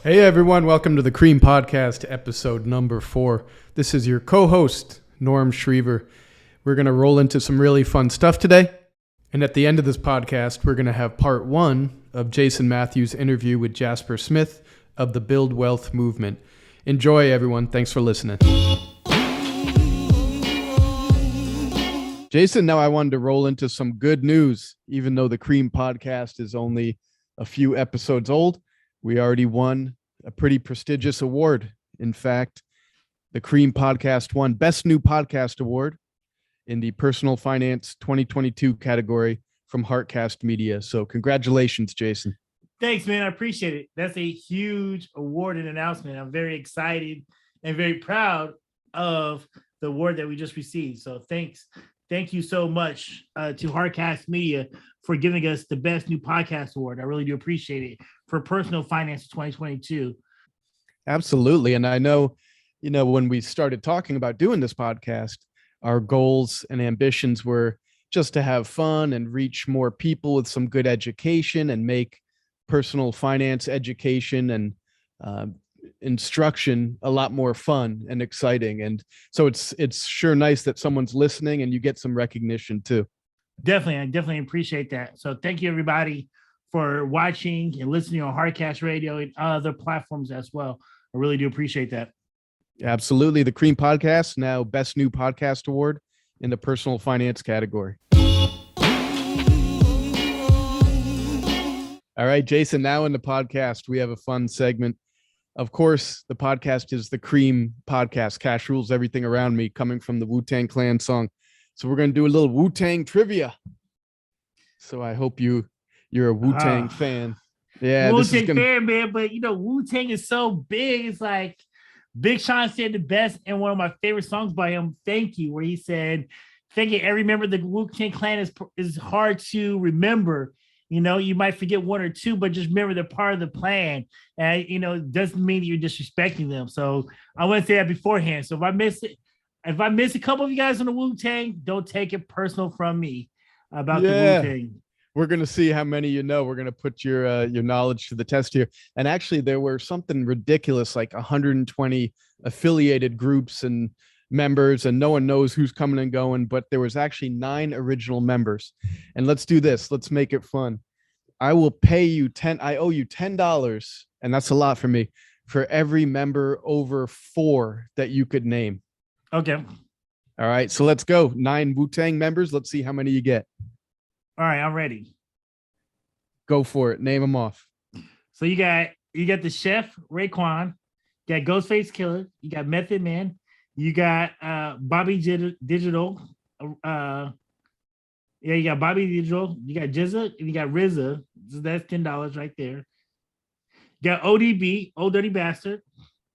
Hey everyone, welcome to the C.R.E.A.M podcast, episode number 4. This is your co-host, Norm Schriever. We're going to roll into some really fun stuff today. And at the end of this podcast, we're going to have part 1 of Jason Matthews' interview with Jasper Smith of the Build Wealth Movement. Enjoy, everyone. Thanks for listening. Jason, now I wanted to roll into some good news. Even though the C.R.E.A.M podcast is only a few episodes old, we already won a pretty prestigious award. In fact, the C.R.E.A.M podcast won Best New Podcast Award in the Personal Finance 2022 category from Heartcast Media. So congratulations, Jason. Thanks, man. I appreciate it. That's a huge award and announcement. I'm very excited and very proud of the award that we just received. So thanks. Thank you so much to Heartcast Media for giving us the Best New Podcast Award. I really do appreciate it for Personal Finance 2022. Absolutely. And I know, when we started talking about doing this podcast, our goals and ambitions were just to have fun and reach more people with some good education and make personal finance education and instruction a lot more fun and exciting. And so it's sure nice that someone's listening and you get some recognition too. Definitely. I definitely appreciate that. So thank you everybody for watching and listening on Hardcast Radio and other platforms as well. I really do appreciate that. Absolutely. The C.R.E.A.M podcast, now Best New Podcast Award in the personal finance category. All right, Jason, now in the podcast, we have a fun segment. Of course, the podcast is the C.R.E.A.M podcast, Cash Rules Everything Around Me, coming from the Wu-Tang Clan song. So we're going to do a little Wu-Tang trivia. So I hope you're a Wu-Tang fan. Yeah, Wu-Tang fan, man. But Wu-Tang is so big. It's like Big Sean said the best in one of my favorite songs by him, Thank You, where he said, "Thank you, every member of the Wu-Tang Clan is hard to remember. You might forget one or two, but just remember they're part of the plan. And, it doesn't mean that you're disrespecting them." So I want to say that beforehand. So if I miss a couple of you guys on the Wu-Tang, don't take it personal from me about the Wu-Tang. We're going to see how many We're going to put your knowledge to the test here. And actually, there were something ridiculous, like 120 affiliated groups and members, and no one knows who's coming and going, but there was actually 9 original members. And let's do this. Let's make it fun. I will pay you I owe you $10, and that's a lot for me, for every member over 4 that you could name. Okay. All right. So let's go. 9 Wu-Tang members. Let's see how many you get. All right, I'm ready. Go for it. Name them off. So you got the Chef, Raekwon, you got Ghostface Killer, you got Method Man, you got Bobby Digital. You got Bobby Digital, you got Jizza, and you got RZA. So that's $10 right there. You got ODB, Old Dirty Bastard.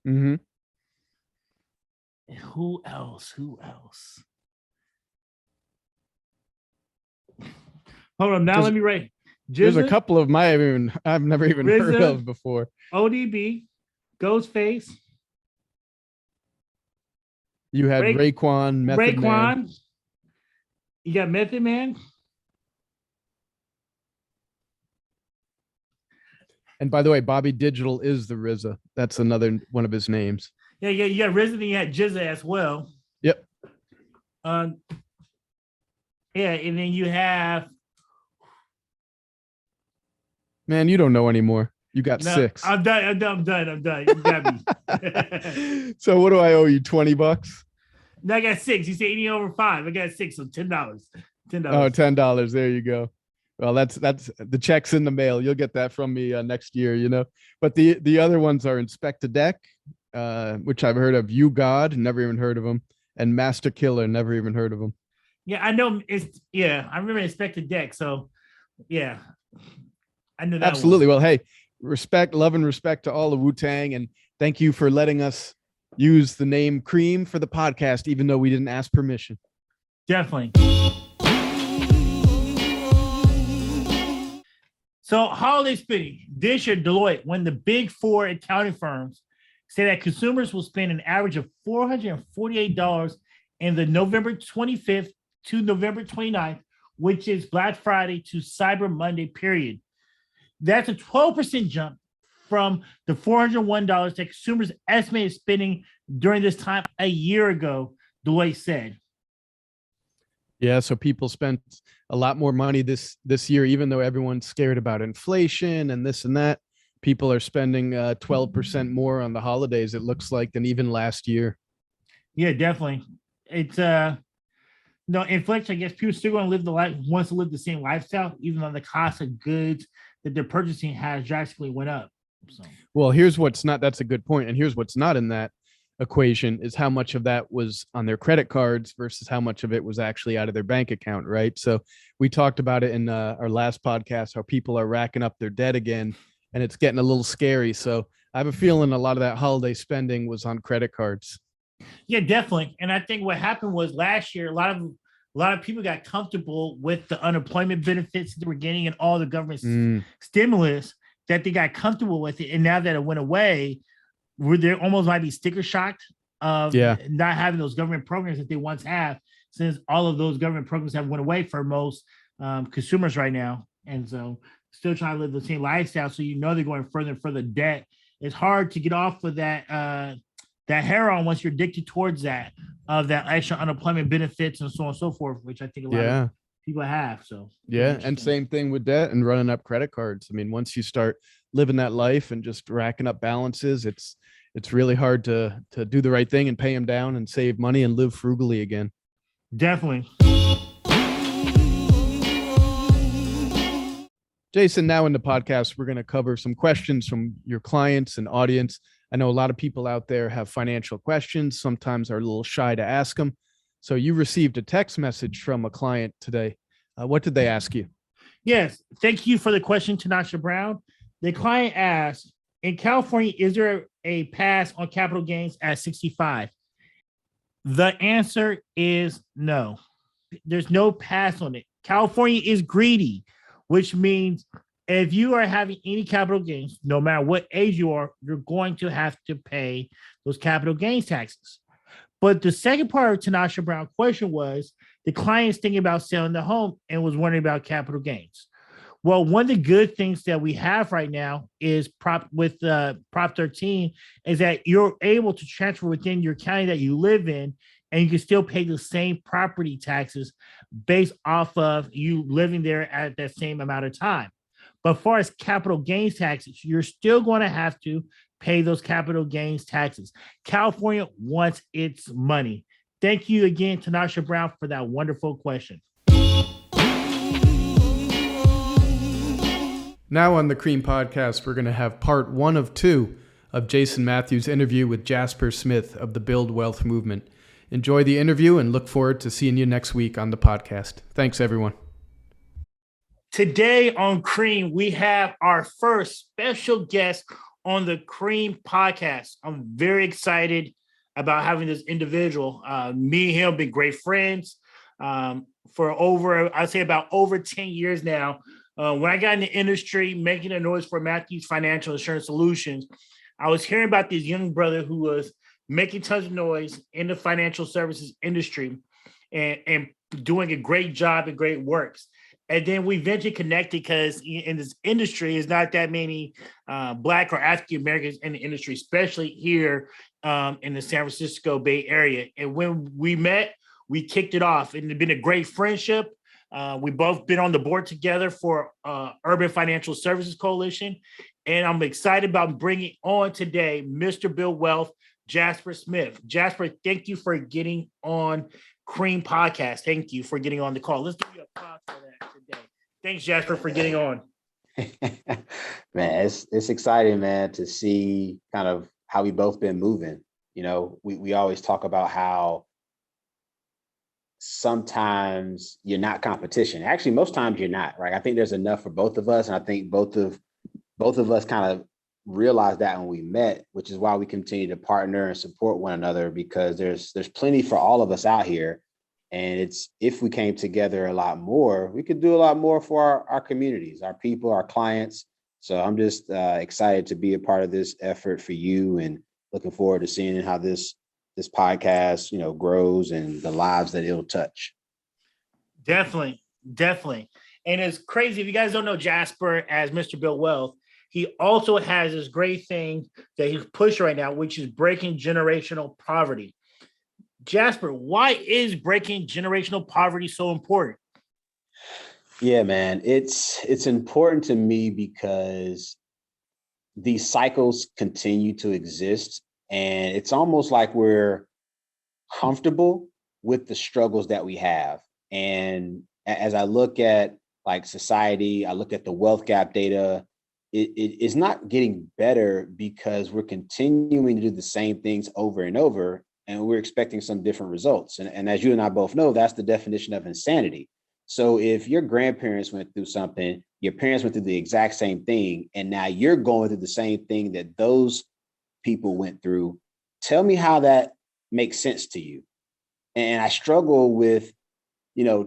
Mm-hmm. And who else? Hold on, now let me write. There's a couple of I've never even heard of before. ODB, Ghostface. You had Raekwon, Method Man. You got Method Man. And by the way, Bobby Digital is the RZA. That's another one of his names. Yeah, you got RZA, and you had Jizza as well. Yep. Yeah, and then you have. Man, you don't know anymore. You got 6. I'm done. You got me. So what do I owe you? $20? No, I got 6. You said anything over 5. I got 6, so $10. $10. Oh, $10. There you go. Well, that's the check's in the mail. You'll get that from me next year, But the other ones are Inspector Deck, which I've heard of. You God, never even heard of them, and Master Killer, never even heard of them. Yeah, I know. I remember Inspector Deck. So, yeah. I know that. Absolutely. Well, hey, love and respect to all the Wu-Tang, and thank you for letting us use the name C.R.E.A.M for the podcast, even though we didn't ask permission. Definitely. So, holiday spending. Dish or Deloitte, when the big 4 accounting firms say that consumers will spend an average of $448 in the November 25th to November 29th, which is Black Friday to Cyber Monday period. That's a 12% jump from the $401 that consumers estimated spending during this time a year ago, Deloitte said. Yeah, so people spent a lot more money this year, even though everyone's scared about inflation and this and that. People are spending 12% more on the holidays, it looks like, than even last year. Yeah, definitely. It's no inflation. I guess people still going to live the life, wants to live the same lifestyle, even though the cost of goods that they're purchasing has drastically went up. So, well, here's what's not. That's a good point, and here's what's not in that equation is how much of that was on their credit cards versus how much of it was actually out of their bank account, right? So we talked about it in our last podcast, how people are racking up their debt again, and it's getting a little scary. So I have a feeling a lot of that holiday spending was on credit cards. yeah, definitely. And I think what happened was last year, a lot of people got comfortable with the unemployment benefits that they were getting and all the government stimulus, that they got comfortable with it. And now that it went away, they almost might be sticker shocked of not having those government programs that they once have, since all of those government programs have went away for most consumers right now. And so still trying to live the same lifestyle. So, they're going further and further debt. It's hard to get off of that heroin once you're addicted towards that extra unemployment benefits and so on and so forth, which I think a lot of people have. So and same thing with debt and running up credit cards. I mean, once you start living that life and just racking up balances, it's really hard to do the right thing and pay them down and save money and live frugally again. Definitely. Jason, now in the podcast, we're going to cover some questions from your clients and audience. I know a lot of people out there have financial questions, sometimes are a little shy to ask them. So you received a text message from a client today. What did they ask you? Yes. Thank you for the question, Tanasha Brown. The client asked, in California, is there a pass on capital gains at 65? The answer is no. There's no pass on it. California is greedy, which means if you are having any capital gains, no matter what age you are, you're going to have to pay those capital gains taxes. But the second part of Tanasha Brown's question was the client's thinking about selling the home and was wondering about capital gains. Well, one of the good things that we have right now is Prop 13 is that you're able to transfer within your county that you live in, and you can still pay the same property taxes based off of you living there at that same amount of time. But as far as capital gains taxes, you're still going to have to pay those capital gains taxes. California wants its money. Thank you again, Tanasha Brown, for that wonderful question. Now on the C.R.E.A.M podcast, we're going to have part 1 of 2 of Jason Matthews' interview with Jasper Smith of the Build Wealth Movement. Enjoy the interview and look forward to seeing you next week on the podcast. Thanks, everyone. Today on C.R.E.A.M, we have our first special guest on the C.R.E.A.M podcast. I'm very excited about having this individual. Me and him have been great friends for I'd say about over 10 years now. When I got in the industry, making a noise for Matthews Financial Insurance Solutions, I was hearing about this young brother who was making tons of noise in the financial services industry and doing a great job and great works. And then we eventually connected because in this industry, there's not that many Black or African Americans in the industry, especially here in the San Francisco Bay Area. And when we met, we kicked it off, and it's been a great friendship. We both been on the board together for Urban Financial Services Coalition. And I'm excited about bringing on today Mr. Build Wealth, Jasper Smith. Jasper, thank you for getting on C.R.E.A.M podcast. Thank you for getting on the call. Let's give you applause for that today. Thanks, Jasper, for getting on. Man, it's exciting, man, to see kind of how we both been moving. We always talk about how sometimes you're not competition. Actually, most times you're not, right? I think there's enough for both of us. And I think both of us kind of realized that when we met, which is why we continue to partner and support one another, because there's plenty for all of us out here. And it's, if we came together a lot more, we could do a lot more for our communities, our people, our clients. So I'm just excited to be a part of this effort for you, and looking forward to seeing how this podcast, grows and the lives that it'll touch. Definitely. And it's crazy. If you guys don't know Jasper as Mr. Build Wealth, he also has this great thing that he's pushing right now, which is breaking generational poverty. Jasper, why is breaking generational poverty so important? Yeah, man, it's important to me because these cycles continue to exist, and it's almost like we're comfortable with the struggles that we have. And as I look at like society, I look at the wealth gap data, it is not getting better because we're continuing to do the same things over and over, and we're expecting some different results. And as you and I both know, that's the definition of insanity. So if your grandparents went through something, your parents went through the exact same thing, and now you're going through the same thing that those people went through, tell me how that makes sense to you. And I struggle with,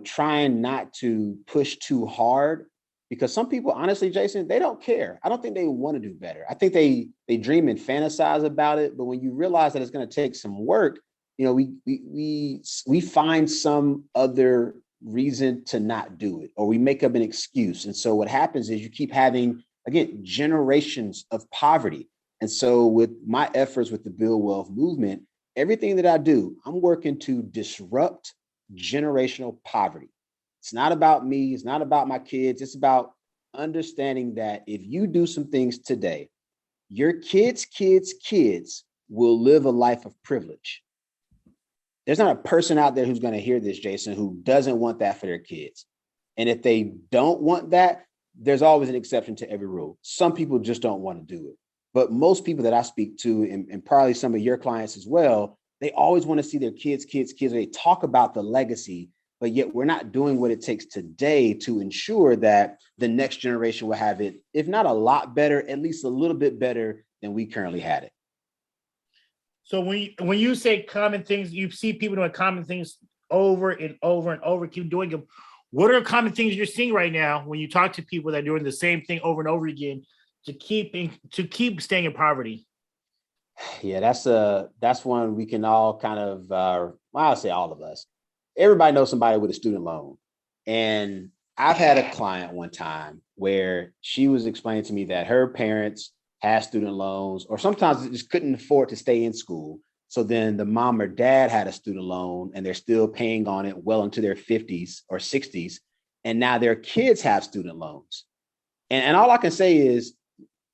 trying not to push too hard, because some people, honestly, Jason, they don't care. I don't think they want to do better. I think they dream and fantasize about it, but when you realize that it's going to take some work, we find some other reason to not do it, or we make up an excuse. And so what happens is you keep having, again, generations of poverty. And so with my efforts with the Build Wealth movement, everything that I do, I'm working to disrupt generational poverty. It's not about me. It's not about my kids. It's about understanding that if you do some things today, your kids will live a life of privilege. There's not a person out there who's going to hear this, Jason, who doesn't want that for their kids. And if they don't want that, there's always an exception to every rule. Some people just don't want to do it. But most people that I speak to, and probably some of your clients as well, they always want to see their kids. They talk about the legacy, but yet we're not doing what it takes today to ensure that the next generation will have it, if not a lot better, at least a little bit better than we currently had it. So when you say common things, you see people doing common things over and over and over, keep doing them. What are common things you're seeing right now when you talk to people that are doing the same thing over and over again to keep staying in poverty? Yeah, that's one we can all kind of, I'll say all of us. Everybody knows somebody with a student loan. And I've had a client one time where she was explaining to me that her parents had student loans, or sometimes they just couldn't afford to stay in school. So then the mom or dad had a student loan and they're still paying on it well into their 50s or 60s. And now their kids have student loans. And all I can say is,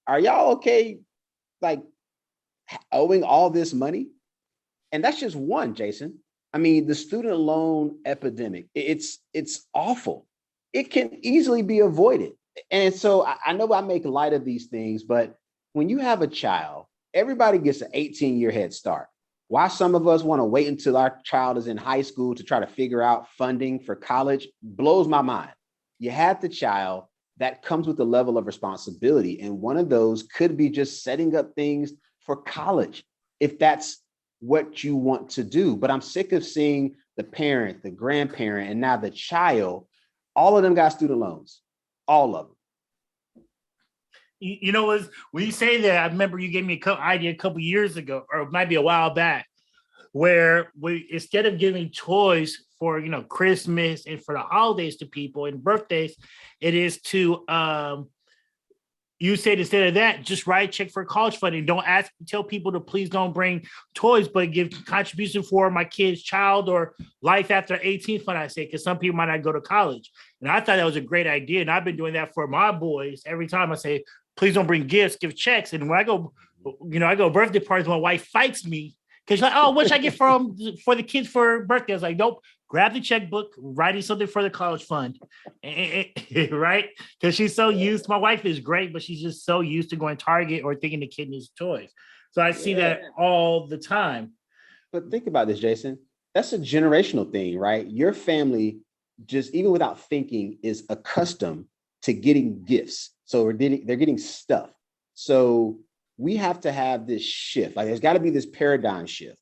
are y'all okay, like, owing all this money? And that's just one, Jason. I mean, the student loan epidemic, it's awful. It can easily be avoided. And so I know I make light of these things, but when you have a child, everybody gets an 18-year head start. Why some of us want to wait until our child is in high school to try to figure out funding for college blows my mind. You have the child, that comes with a level of responsibility. And one of those could be just setting up things for college, if that's what you want to do. But I'm sick of seeing the parent, the grandparent, and now the child, all of them got student loans, all of them. You know, when you say that, I remember you gave me an idea a couple years ago, or it might be a while back, where we, instead of giving toys for, Christmas and for the holidays to people and birthdays, it is to, you said instead of that, just write a check for college funding. Don't tell people to please don't bring toys, but give contribution for my kid's child or life after 18th fund, I say, because some people might not go to college. And I thought that was a great idea. And I've been doing that for my boys. Every time I say, please don't bring gifts, give checks. And when I go, I go birthday parties, my wife fights me because she's like, oh, what should I get for the kids for birthday? I was like, nope, grab the checkbook, writing something for the college fund. Right? Because she's so used, my wife is great, but she's just so used to going to Target or thinking the kid needs toys. So I see that all the time. But think about this, Jason. That's a generational thing, right? Your family, just even without thinking, is accustomed to getting gifts. So they're getting stuff. So we have to have this shift. Like, there's got to be this paradigm shift.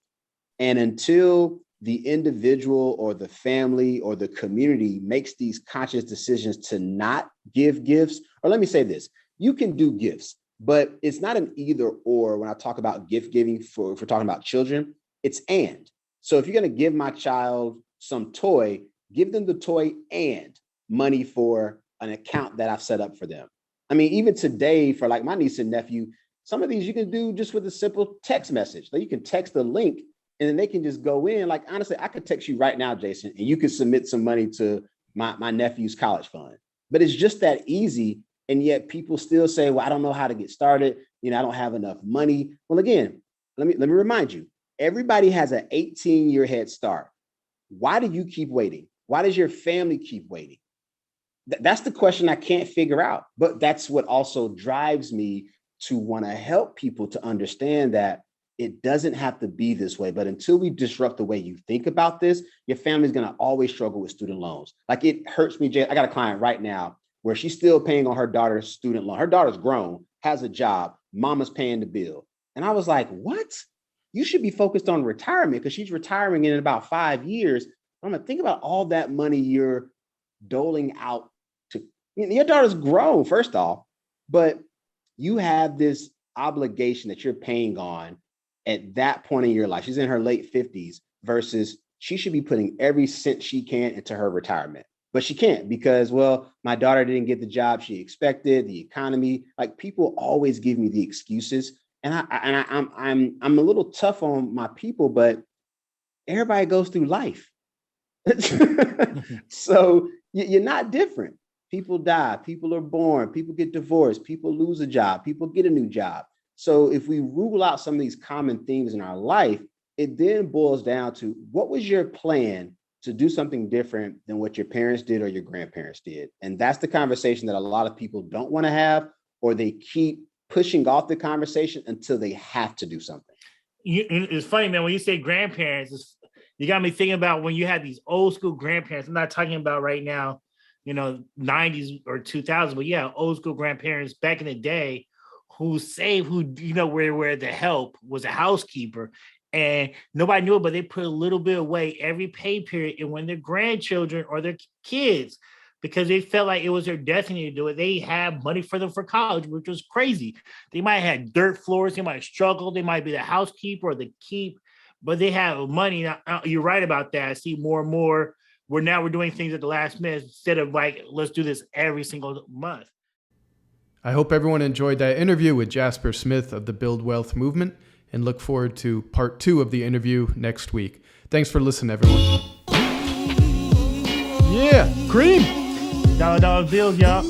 And until the individual or the family or the community makes these conscious decisions to not give gifts, or let me say this, you can do gifts, but it's not an either or. When I talk about gift giving, if we're talking about children, it's and. So if you're going to give my child some toy, give them the toy and money for an account that I've set up for them. I mean, even today for like my niece and nephew, some of these you can do just with a simple text message. Like you can text the link and then they can just go in. Like, honestly, I could text you right now, Jason, and you could submit some money to my nephew's college fund. But it's just that easy. And yet people still say, well, I don't know how to get started. You know, I don't have enough money. Well, again, let me remind you, everybody has an 18-year head start. Why do you keep waiting? Why does your family keep waiting? That's the question I can't figure out. But that's what also drives me to want to help people to understand that it doesn't have to be this way. But until we disrupt the way you think about this, your family's going to always struggle with student loans. Like it hurts me, Jay. I got a client right now where she's still paying on her daughter's student loan. Her daughter's grown, has a job, mama's paying the bill. And I was like, what? You should be focused on retirement because she's retiring in about 5 years. I'm going to think about all that money you're doling out to. Your daughter's grown, first off, but you have this obligation that you're paying on at that point in your life. She's in her late 50s versus she should be putting every cent she can into her retirement. But she can't because, well, my daughter didn't get the job she expected, the economy. Like people always give me the excuses. And I'm a little tough on my people, but everybody goes through life. So you're not different. People die, people are born, people get divorced, people lose a job, people get a new job. So if we rule out some of these common themes in our life, it then boils down to what was your plan to do something different than what your parents did or your grandparents did? And that's the conversation that a lot of people don't want to have, or they keep pushing off the conversation until they have to do something. It's funny, man, when you say grandparents, you got me thinking about when you had these old school grandparents. I'm not talking about right now, 90s or 2000s, but yeah, old school grandparents back in the day who where the help was a housekeeper and nobody knew it, but they put a little bit away every pay period and when their grandchildren or their kids, because they felt like it was their destiny to do it, they had money for them for college, which was crazy. They might have had dirt floors, they might have struggled, they might be the housekeeper or the keep, but they have money. Now, you're right about that. I see more and more we're doing things at the last minute instead of like, let's do this every single month. I hope everyone enjoyed that interview with Jasper Smith of the Build Wealth Movement and look forward to part 2 of the interview next week. Thanks for listening, everyone. Yeah, cream. $1 bills, y'all.